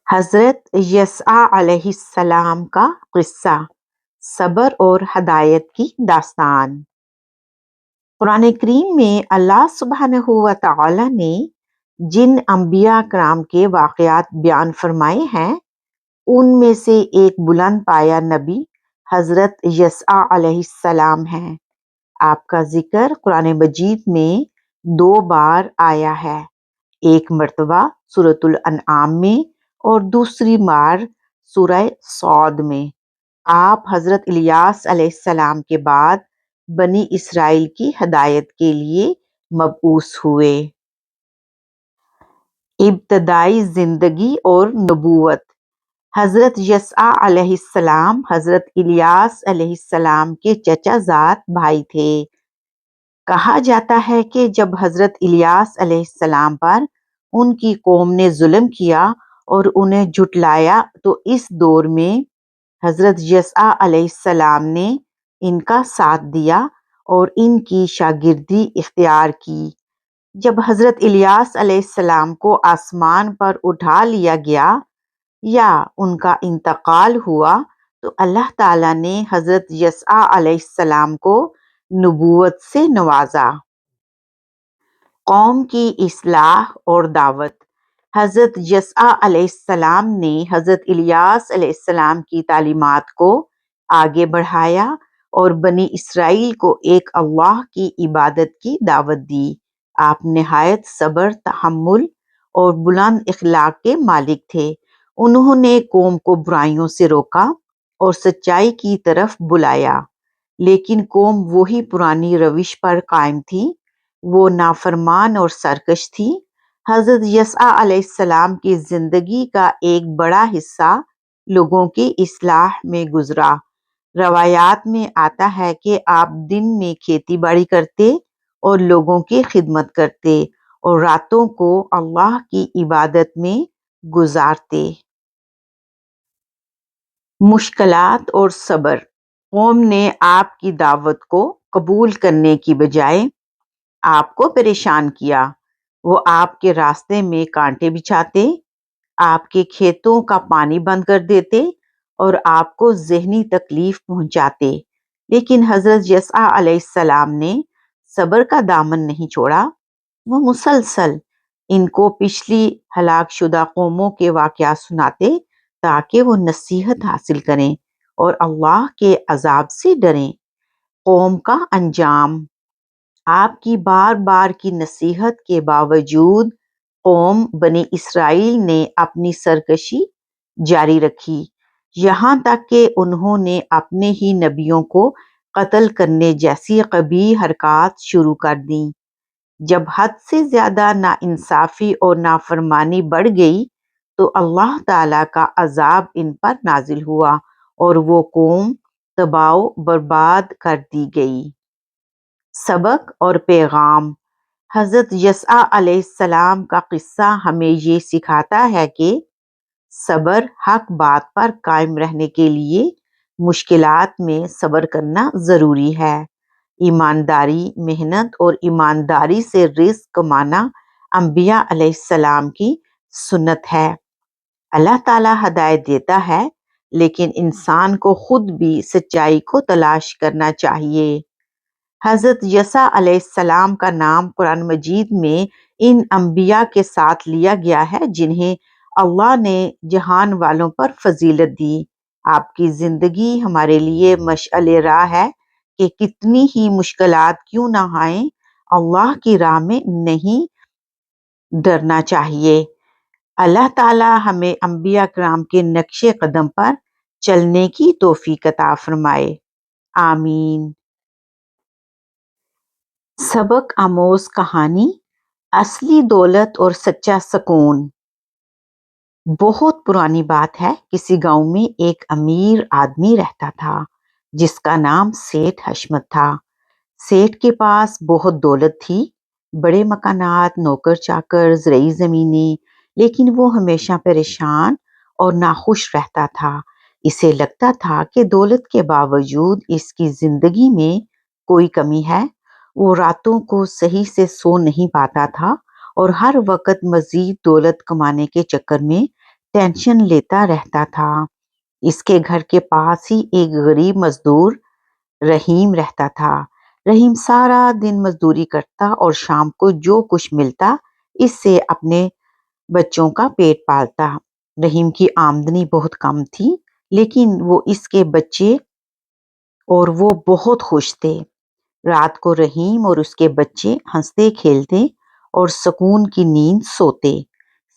حضرت یسع علیہ السلام کا قصہ، صبر اور ہدایت کی داستان۔ قرآن کریم میں اللہ سبحانہ و تعالی نے جن انبیاء کرام کے واقعات بیان فرمائے ہیں، ان میں سے ایک بلند پایہ نبی حضرت یسع علیہ السلام ہیں۔ آپ کا ذکر قرآن مجید میں 2 بار آیا ہے، ایک مرتبہ سورۃ الانعام میں اور دوسری بار سورہ صاد میں۔ آپ حضرت الیاس علیہ السلام کے بعد بنی اسرائیل کی ہدایت کے لیے مبعوث ہوئے۔ ابتدائی زندگی اور نبوت۔ حضرت یسع علیہ السلام حضرت الیاس علیہ السلام کے چچا زاد بھائی تھے۔ کہا جاتا ہے کہ جب حضرت الیاس علیہ السلام پر ان کی قوم نے ظلم کیا اور انہیں جھٹلایا تو اس دور میں حضرت یسع علیہ السلام نے ان کا ساتھ دیا اور ان کی شاگردی اختیار کی۔ جب حضرت الیاس علیہ السلام کو آسمان پر اٹھا لیا گیا یا ان کا انتقال ہوا تو اللہ تعالیٰ نے حضرت یسع علیہ السلام کو نبوت سے نوازا۔ قوم کی اصلاح اور دعوت۔ حضرت یسع علیہ السلام نے حضرت الیاس علیہ السلام کی تعلیمات کو آگے بڑھایا اور بنی اسرائیل کو ایک اللہ کی عبادت کی دعوت دی۔ آپ نہایت صبر، تحمل اور بلند اخلاق کے مالک تھے۔ انہوں نے قوم کو برائیوں سے روکا اور سچائی کی طرف بلایا، لیکن قوم وہی پرانی روش پر قائم تھی، وہ نافرمان اور سرکش تھی۔ حضرت یسع علیہ السلام کی زندگی کا ایک بڑا حصہ لوگوں کی اصلاح میں گزرا۔ روایات میں آتا ہے کہ آپ دن میں کھیتی باڑی کرتے اور لوگوں کی خدمت کرتے اور راتوں کو اللہ کی عبادت میں گزارتے۔ مشکلات اور صبر۔ قوم نے آپ کی دعوت کو قبول کرنے کی بجائے آپ کو پریشان کیا۔ وہ آپ کے راستے میں کانٹے بچھاتے، آپ کے کھیتوں کا پانی بند کر دیتے اور آپ کو ذہنی تکلیف پہنچاتے، لیکن حضرت یسع علیہ السلام نے صبر کا دامن نہیں چھوڑا۔ وہ مسلسل ان کو پچھلی ہلاک شدہ قوموں کے واقعات سناتے تاکہ وہ نصیحت حاصل کریں اور اللہ کے عذاب سے ڈریں۔ قوم کا انجام۔ آپ کی بار بار کی نصیحت کے باوجود قوم بنی اسرائیل نے اپنی سرکشی جاری رکھی، یہاں تک کہ انہوں نے اپنے ہی نبیوں کو قتل کرنے جیسی قبیح حرکات شروع کر دیں۔ جب حد سے زیادہ ناانصافی اور نافرمانی بڑھ گئی تو اللہ تعالیٰ کا عذاب ان پر نازل ہوا اور وہ قوم تباہ و برباد کر دی گئی۔ سبق اور پیغام۔ حضرت یسع علیہ السلام کا قصہ ہمیں یہ سکھاتا ہے کہ صبر، حق بات پر قائم رہنے کے لیے مشکلات میں صبر کرنا ضروری ہے۔ ایمانداری، محنت اور ایمانداری سے رزق کمانا انبیاء علیہ السلام کی سنت ہے۔ اللہ تعالیٰ ہدایت دیتا ہے، لیکن انسان کو خود بھی سچائی کو تلاش کرنا چاہیے۔ حضرت یسع علیہ السلام کا نام قرآن مجید میں ان انبیاء کے ساتھ لیا گیا ہے جنہیں اللہ نے جہان والوں پر فضیلت دی۔ آپ کی زندگی ہمارے لیے مشعل راہ ہے کہ کتنی ہی مشکلات کیوں نہ آئیں، اللہ کی راہ میں نہیں ڈرنا چاہیے۔ اللہ تعالی ہمیں انبیاء کرام کے نقش قدم پر چلنے کی توفیق عطا فرمائے، آمین۔ سبق آموز کہانی، اصلی دولت اور سچا سکون۔ بہت پرانی بات ہے، کسی گاؤں میں ایک امیر آدمی رہتا تھا جس کا نام سیٹھ حشمت تھا۔ سیٹھ کے پاس بہت دولت تھی، بڑے مکانات، نوکر چاکر، زرعی زمینیں، لیکن وہ ہمیشہ پریشان اور ناخوش رہتا تھا۔ اسے لگتا تھا کہ دولت کے باوجود اس کی زندگی میں کوئی کمی ہے۔ وہ راتوں کو صحیح سے سو نہیں پاتا تھا اور ہر وقت مزید دولت کمانے کے چکر میں ٹینشن لیتا رہتا تھا۔ اس کے گھر کے پاس ہی ایک غریب مزدور رحیم رہتا تھا۔ رحیم سارا دن مزدوری کرتا اور شام کو جو کچھ ملتا اس سے اپنے بچوں کا پیٹ پالتا۔ رحیم کی آمدنی بہت کم تھی، لیکن وہ اس کے بچے اور وہ بہت خوش تھے۔ رات کو رحیم اور اس کے بچے ہنستے کھیلتے اور سکون کی نیند سوتے۔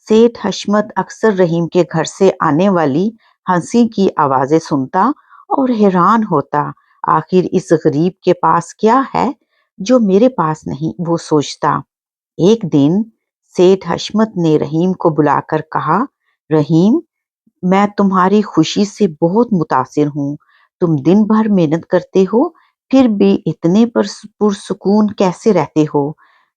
سیٹھ حشمت اکثر رحیم کے گھر سے آنے والی ہنسی کی آوازیں سنتا اور حیران ہوتا، آخر اس غریب کے پاس کیا ہے جو میرے پاس نہیں، وہ سوچتا۔ ایک دن سیٹھ حشمت نے رحیم کو بلا کر کہا، رحیم، میں تمہاری خوشی سے بہت متاثر ہوں۔ تم دن بھر محنت کرتے ہو، پھر بھی اتنے پرسکون کیسے رہتے ہو؟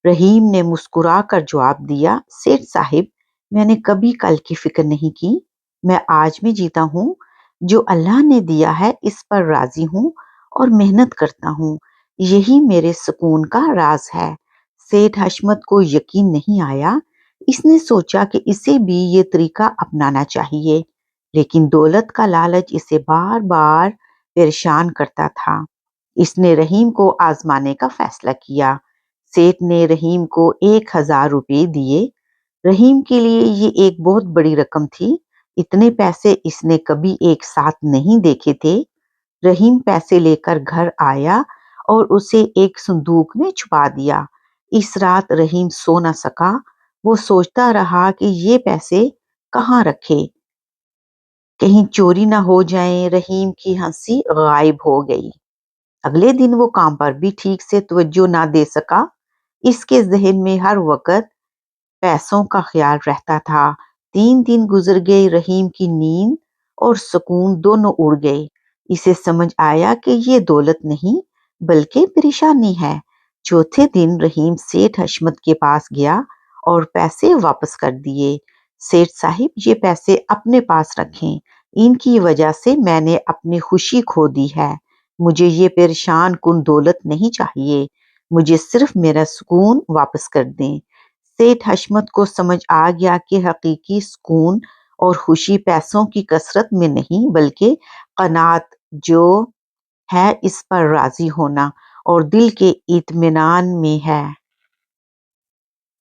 رحیم نے مسکرا کر جواب دیا، سیٹھ صاحب، میں نے کبھی کل کی فکر نہیں کی۔ میں آج میں جیتا ہوں، جو اللہ نے دیا ہے اس پر راضی ہوں اور محنت کرتا ہوں، یہی میرے سکون کا راز ہے۔ سیٹھ حشمت کو یقین نہیں آیا۔ اس نے سوچا کہ اسے بھی یہ طریقہ اپنانا چاہیے، لیکن دولت کا لالچ اسے بار بار پریشان کرتا تھا۔ اس نے رحیم کو آزمانے کا فیصلہ کیا۔ سیٹھ نے رحیم کو 1000 روپے دیے۔ رحیم کے لیے یہ ایک بہت بڑی رقم تھی۔ اتنے پیسے اس نے کبھی ایک ساتھ نہیں دیکھے تھے۔ رحیم پیسے لے کر گھر آیا اور اسے ایک صندوق میں چھپا دیا۔ اس رات رحیم سو نہ سکا۔ وہ سوچتا رہا کہ یہ پیسے کہاں رکھے، کہیں چوری نہ ہو جائیں۔ رحیم کی ہنسی غائب ہو گئی۔ اگلے دن وہ کام پر بھی ٹھیک سے توجہ نہ دے سکا۔ اس کے ذہن میں ہر وقت پیسوں کا خیال رہتا تھا۔ 3 دن گزر گئے، رحیم کی نیند اور سکون دونوں اڑ گئے۔ اسے سمجھ آیا کہ یہ دولت نہیں بلکہ پریشانی ہے۔ چوتھے دن رحیم سیٹھ حشمت کے پاس گیا اور پیسے واپس کر دیے۔ سیٹھ صاحب، یہ پیسے اپنے پاس رکھیں، ان کی وجہ سے میں نے اپنی خوشی کھو دی ہے۔ مجھے یہ پریشان کن دولت نہیں چاہیے، مجھے صرف میرا سکون واپس کر دیں۔ سیٹھ حشمت کو سمجھ آ گیا کہ حقیقی سکون اور خوشی پیسوں کی کثرت میں نہیں بلکہ قناعت جو ہے اس پر راضی ہونا اور دل کے اطمینان میں ہے۔